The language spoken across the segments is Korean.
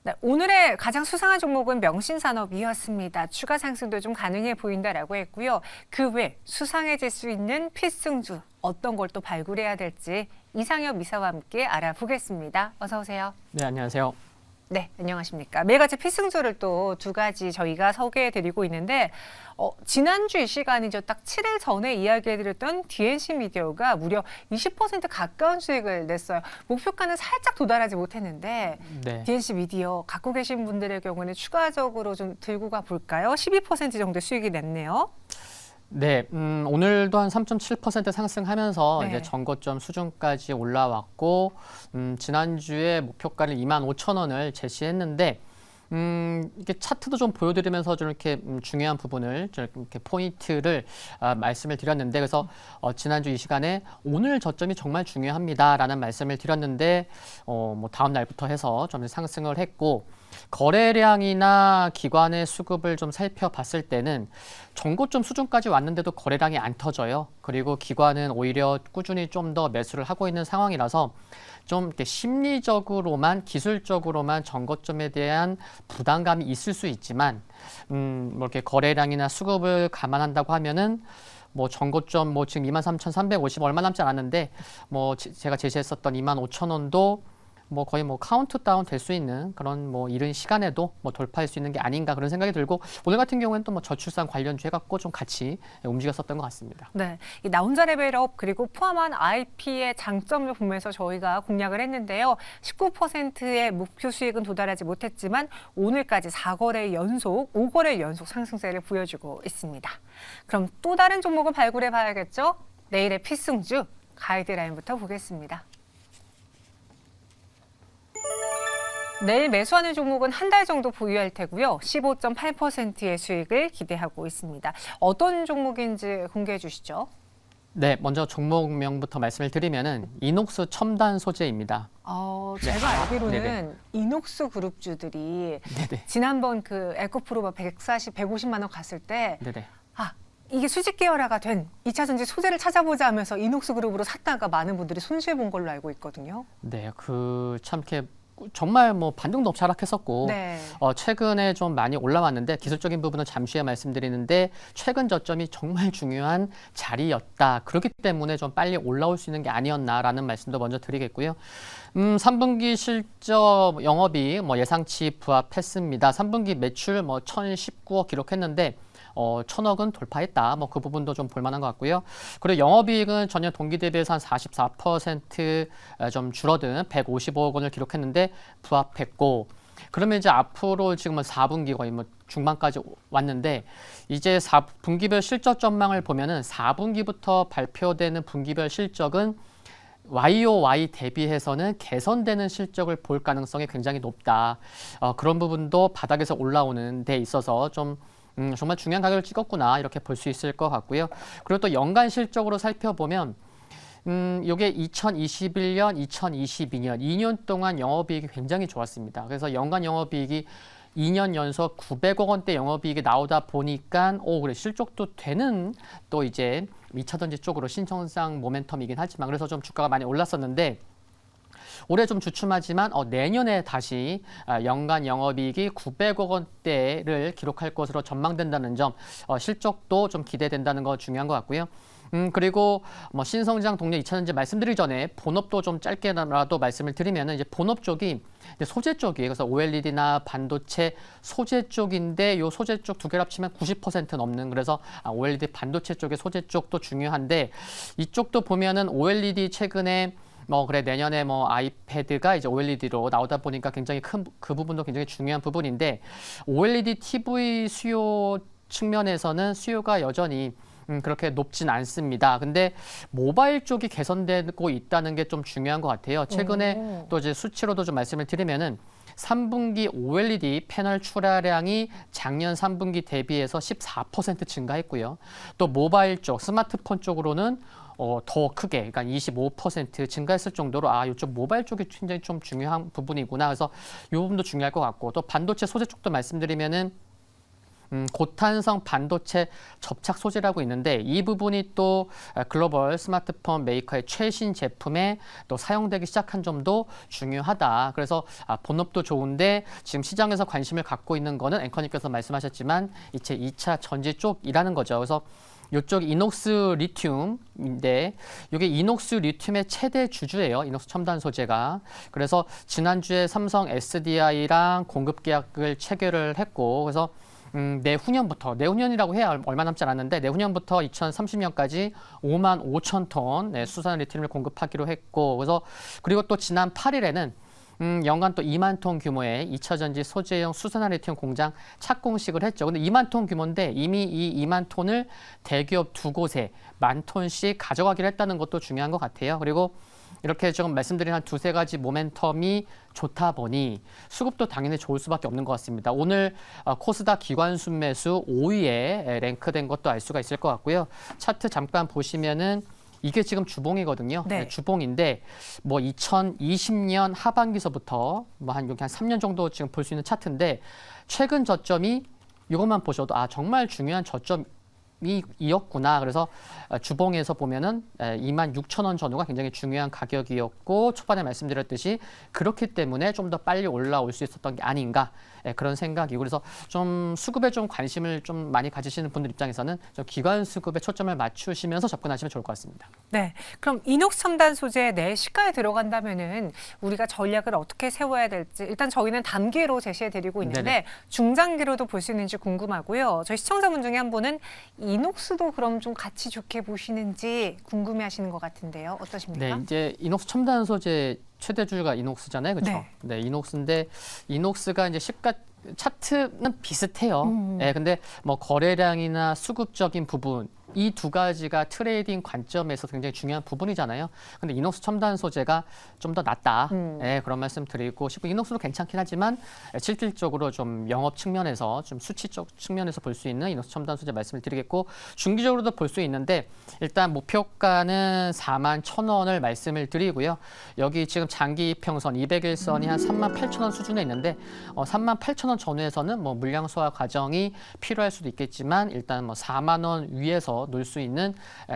네, 오늘의 가장 수상한 종목은 명신산업이었습니다. 추가 상승도 좀 가능해 보인다라고 했고요. 그 외 수상해질 수 있는 필승주 어떤 걸 또 발굴해야 될지 이상엽 이사와 함께 알아보겠습니다. 어서 오세요. 네, 안녕하세요. 네, 안녕하십니까. 매일같이 필승주를 또 두 가지 저희가 소개해드리고 있는데 지난주 이 시간이죠. 딱 7일 전에 이야기해드렸던 DNC 미디어가 무려 20% 가까운 수익을 냈어요. 목표가는 살짝 도달하지 못했는데 네. DNC 미디어 갖고 계신 분들의 경우는 추가적으로 좀 들고 가 볼까요? 12% 정도 수익이 냈네요. 네, 오늘도 한 3.7% 상승하면서 네. 이제 전고점 수준까지 올라왔고, 지난주에 목표가를 25,000원을 제시했는데, 이렇게 차트도 좀 보여드리면서 좀 이렇게 중요한 부분을 좀 이렇게 포인트를 말씀을 드렸는데, 그래서 지난주 이 시간에 오늘 저점이 정말 중요합니다라는 말씀을 드렸는데, 뭐 다음 날부터 해서 좀 상승을 했고, 거래량이나 기관의 수급을 좀 살펴봤을 때는 전고점 수준까지 왔는데도 거래량이 안 터져요. 그리고 기관은 오히려 꾸준히 좀 더 매수를 하고 있는 상황이라서 좀 이렇게 심리적으로만 기술적으로만 전고점에 대한 부담감이 있을 수 있지만 뭐 이렇게 거래량이나 수급을 감안한다고 하면은 뭐 전고점 뭐 지금 23,350 얼마 남지 않았는데 뭐 제가 제시했었던 25,000원도 뭐 거의 뭐 카운트다운 될 수 있는 그런 뭐 이른 시간에도 뭐 돌파할 수 있는 게 아닌가 그런 생각이 들고 오늘 같은 경우에는 또 뭐 저출산 관련주 해갖고 좀 같이 움직였었던 것 같습니다. 네, 이 나 혼자 레벨업 그리고 포함한 IP의 장점을 보면서 저희가 공략을 했는데요. 19%의 목표 수익은 도달하지 못했지만 오늘까지 4거래 연속, 5거래 연속 상승세를 보여주고 있습니다. 그럼 또 다른 종목을 발굴해 봐야겠죠? 내일의 필승주 가이드라인부터 보겠습니다. 내일 매수하는 종목은 한 달 정도 보유할 테고요. 15.8%의 수익을 기대하고 있습니다. 어떤 종목인지 공개해 주시죠. 네, 먼저 종목명부터 말씀을 드리면은 이녹스 첨단 소재입니다. 제가 알기로는 네네. 이녹스 그룹주들이 네네. 지난번 그 에코프로바 140, 150만 원 갔을 때 네네. 이게 수직 계열화가 된 2차 전지 소재를 찾아보자 하면서 이녹스 그룹으로 샀다가 많은 분들이 손실 본 걸로 알고 있거든요. 네, 참 이렇게 정말 뭐 반등도 없이 하락했었고 네. 최근에 좀 많이 올라왔는데 기술적인 부분은 잠시 후에 말씀드리는데 최근 저점이 정말 중요한 자리였다. 그렇기 때문에 좀 빨리 올라올 수 있는 게 아니었나라는 말씀도 먼저 드리겠고요. 3분기 실적 영업이익 뭐 예상치 부합했습니다. 3분기 매출 뭐 1,019억 기록했는데 1,000억은 돌파했다. 뭐 그 부분도 좀 볼만한 것 같고요. 그리고 영업이익은 전년 동기 대비해서 한 44%좀 줄어든 155억 원을 기록했는데 부합했고, 그러면 이제 앞으로 지금은 4분기 거의 뭐 중반까지 왔는데 이제 분기별 실적 전망을 보면은 4분기부터 발표되는 분기별 실적은 YOY 대비해서는 개선되는 실적을 볼 가능성이 굉장히 높다. 그런 부분도 바닥에서 올라오는 데 있어서 좀 정말 중요한 가격을 찍었구나 이렇게 볼 수 있을 것 같고요. 그리고 또 연간 실적으로 살펴보면 이게 2021년, 2022년 2년 동안 영업이익이 굉장히 좋았습니다. 그래서 연간 영업이익이 2년 연속 900억 원대 영업이익이 나오다 보니까 그래 실적도 되는 또 이제 2차 전지 쪽으로 신청상 모멘텀이긴 하지만 그래서 좀 주가가 많이 올랐었는데 올해 좀 주춤하지만 내년에 다시 연간 영업이익이 900억 원대를 기록할 것으로 전망된다는 점, 실적도 좀 기대된다는 거 중요한 것 같고요. 그리고 뭐 신성장 동력 2차전지 말씀드리기 전에 본업도 좀 짧게라도 말씀을 드리면은 이제 본업 쪽이 소재 쪽이에요. 그래서 OLED나 반도체 소재 쪽인데 요 소재 쪽 두 개를 합치면 90% 넘는 그래서 OLED 반도체 쪽의 소재 쪽도 중요한데 이쪽도 보면은 OLED 최근에 그래 내년에 뭐 아이패드가 이제 OLED로 나오다 보니까 굉장히 큰 그 부분도 굉장히 중요한 부분인데 OLED TV 수요 측면에서는 수요가 여전히 그렇게 높진 않습니다. 근데 모바일 쪽이 개선되고 있다는 게 좀 중요한 것 같아요. 최근에 또 이제 수치로도 좀 말씀을 드리면은 3분기 OLED 패널 출하량이 작년 3분기 대비해서 14% 증가했고요. 또 모바일 쪽, 스마트폰 쪽으로는 더 크게, 그러니까 25% 증가했을 정도로 이쪽 모바일 쪽이 굉장히 좀 중요한 부분이구나. 그래서 이 부분도 중요할 것 같고 또 반도체 소재 쪽도 말씀드리면은 고탄성 반도체 접착 소재라고 있는데 이 부분이 또 글로벌 스마트폰 메이커의 최신 제품에 또 사용되기 시작한 점도 중요하다. 그래서 본업도 좋은데 지금 시장에서 관심을 갖고 있는 거는 앵커님께서 말씀하셨지만 이제 2차 전지 쪽이라는 거죠. 그래서 이쪽 이녹스 리튬인데 이게 이녹스 리튬의 최대 주주예요. 이녹스 첨단 소재가. 그래서 지난주에 삼성 SDI랑 공급 계약을 체결을 했고 그래서 내후년이라고 해야 얼마 남지 않았는데 내후년부터 2030년까지 5만 5천 톤 수산 리튬을 공급하기로 했고 그리고 또 지난 8일에는 연간 또 2만 톤 규모의 2차 전지 소재용 수산화 리튬 공장 착공식을 했죠. 근데 2만 톤 규모인데 이미 이 2만 톤을 대기업 두 곳에 10,000톤씩 가져가기로 했다는 것도 중요한 것 같아요. 그리고 이렇게 지금 말씀드린 한 두세 가지 모멘텀이 좋다 보니 수급도 당연히 좋을 수밖에 없는 것 같습니다. 오늘 코스닥 기관 순매수 5위에 랭크된 것도 알 수가 있을 것 같고요. 차트 잠깐 보시면은 이게 지금 주봉이거든요. 네. 주봉인데 뭐 2020년 하반기서부터 뭐 한 3년 정도 지금 볼 수 있는 차트인데 최근 저점이 이것만 보셔도 정말 중요한 저점이었구나. 그래서 주봉에서 보면은 26,000원 전후가 굉장히 중요한 가격이었고 초반에 말씀드렸듯이 그렇기 때문에 좀 더 빨리 올라올 수 있었던 게 아닌가 그런 생각이고 그래서 좀 수급에 좀 관심을 좀 많이 가지시는 분들 입장에서는 좀 기관 수급에 초점을 맞추시면서 접근하시면 좋을 것 같습니다. 네, 그럼 이녹스 첨단 소재 내 시가에 들어간다면은 우리가 전략을 어떻게 세워야 될지 일단 저희는 단기로 제시해드리고 있는데 네네. 중장기로도 볼 수 있는지 궁금하고요. 저희 시청자분 중에 한 분은 이녹스도 그럼 좀 같이 좋게 보시는지 궁금해하시는 것 같은데요. 어떠십니까? 네, 이제 이녹스 첨단 소재 최대 주주가 이녹스잖아요, 그렇죠? 네, 이녹스인데 이녹스가 이제 차트는 비슷해요. 네, 근데 뭐 거래량이나 수급적인 부분 이 두 가지가 트레이딩 관점에서 굉장히 중요한 부분이잖아요. 근데 이녹스 첨단 소재가 좀 더 낫다. 네, 그런 말씀 드리고 싶고 이녹스도 괜찮긴 하지만 실질적으로 좀 영업 측면에서 좀 수치적 측면에서 볼 수 있는 이녹스 첨단 소재 말씀을 드리겠고 중기적으로도 볼 수 있는데 일단 목표가는 41,000원을 말씀을 드리고요. 여기 지금 장기 이평선 200일선이 한 38,000원 수준에 있는데 38,000원 전후에서는 뭐 물량 소화 과정이 필요할 수도 있겠지만 일단 뭐 4만 원 위에서 놓을 수 있는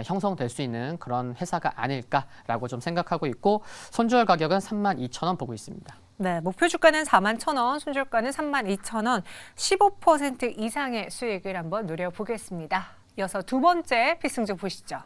형성될 수 있는 그런 회사가 아닐까라고 좀 생각하고 있고 손절 가격은 32,000원 보고 있습니다. 네, 목표 주가는 41,000원, 손절가는 32,000원, 15% 이상의 수익을 한번 누려보겠습니다. 이어서 두 번째 필승조 보시죠.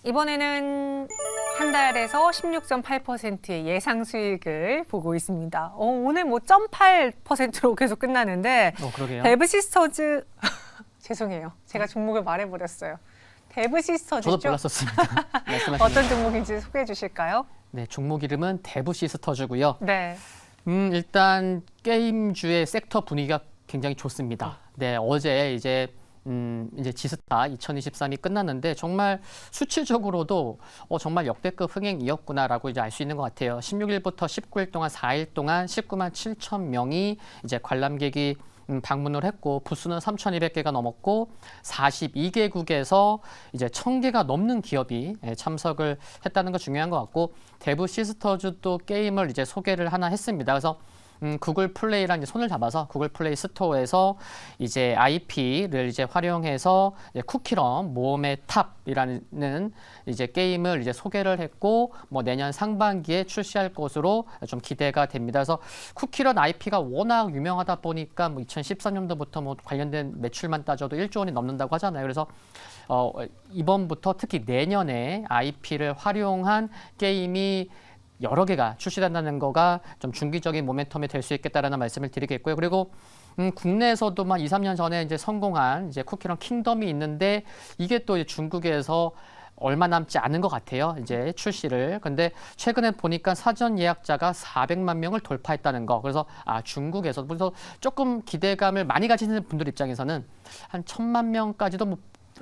이번에는 한 달에서 16.8%의 예상 수익을 보고 있습니다. 오늘 뭐 0.8%로 계속 끝나는데 그러게요. 데브시스터즈 죄송해요. 제가 종목을 말해버렸어요. 데브시스터즈죠? 저도 몰랐었습니다. 말씀하시는 어떤 종목인지 소개해 주실까요? 네, 종목 이름은 데브시스터즈고요. 네. 일단 게임주의 섹터 분위기가 굉장히 좋습니다. 네, 어제 이제 지스타 2023이 끝났는데 정말 수치적으로도 정말 역대급 흥행이었구나라고 이제 알 수 있는 것 같아요. 16일부터 19일 동안 4일 동안 19만 7천 명이 이제 관람객이 방문을 했고 부수는 3,200개가 넘었고 42개국에서 이제 1,000개가 넘는 기업이 참석을 했다는 거 중요한 것 같고 데브 시스터즈도 게임을 이제 소개를 하나 했습니다. 그래서 구글 플레이랑 이제 손을 잡아서 구글 플레이 스토어에서 이제 IP를 이제 활용해서 이제 쿠키런 모험의 탑이라는 이제 게임을 이제 소개를 했고 뭐 내년 상반기에 출시할 것으로 좀 기대가 됩니다. 그래서 쿠키런 IP가 워낙 유명하다 보니까 뭐 2013년도부터 뭐 관련된 매출만 따져도 1조 원이 넘는다고 하잖아요. 그래서 이번부터 특히 내년에 IP를 활용한 게임이 여러 개가 출시된다는 거가 좀 중기적인 모멘텀이 될 수 있겠다라는 말씀을 드리겠고요. 그리고 국내에서도 2, 3년 전에 이제 성공한 이제 쿠키런 킹덤이 있는데 이게 또 이제 중국에서 얼마 남지 않은 것 같아요. 이제 출시를. 근데 최근에 보니까 사전 예약자가 400만 명을 돌파했다는 거. 그래서 중국에서 그래서 조금 기대감을 많이 가지는 분들 입장에서는 한 1,000만 명까지도 뭐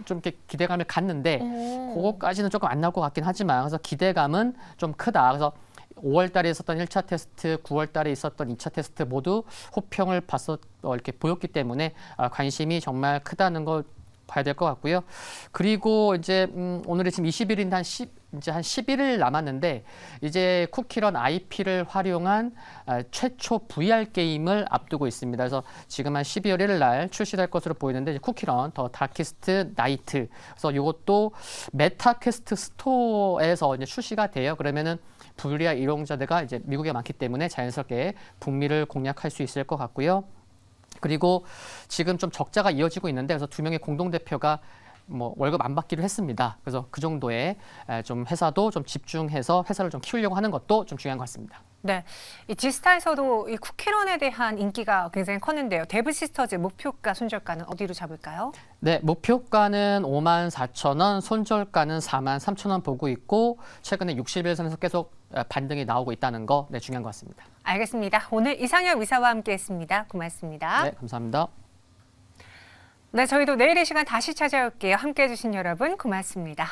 좀 이렇게 기대감을 갖는데 그거까지는 조금 안 나올 것 같긴 하지만 그래서 기대감은 좀 크다. 그래서 5월 달에 있었던 1차 테스트, 9월 달에 있었던 2차 테스트 모두 호평을 이렇게 보였기 때문에 관심이 정말 크다는 걸 봐야 될 것 같고요. 그리고 이제 오늘이 지금 20일인데 이제 한 11일 남았는데 이제 쿠키런 IP를 활용한 최초 VR 게임을 앞두고 있습니다. 그래서 지금 한 12월 1일 날 출시될 것으로 보이는데 이제 쿠키런 더 다키스트 나이트. 그래서 이것도 메타퀘스트 스토어에서 이제 출시가 돼요. 그러면은 VR 이용자들가 이제 미국에 많기 때문에 자연스럽게 북미를 공략할 수 있을 것 같고요. 그리고 지금 좀 적자가 이어지고 있는데 그래서 두 명의 공동대표가 뭐 월급 안 받기로 했습니다. 그래서 그 정도의 좀 회사도 좀 집중해서 회사를 좀 키우려고 하는 것도 좀 중요한 것 같습니다. 네, 이 지스타에서도 이 쿠키런에 대한 인기가 굉장히 컸는데요. 데브 시스터즈 목표가, 손절가는 어디로 잡을까요? 네, 목표가는 54,000원, 손절가는 43,000원 보고 있고 최근에 60일선에서 계속 반등이 나오고 있다는 거 중요한 것 같습니다. 알겠습니다. 오늘 이상혁 이사와 함께했습니다. 고맙습니다. 네, 감사합니다. 네, 저희도 내일 이 시간 다시 찾아올게요. 함께해 주신 여러분 고맙습니다.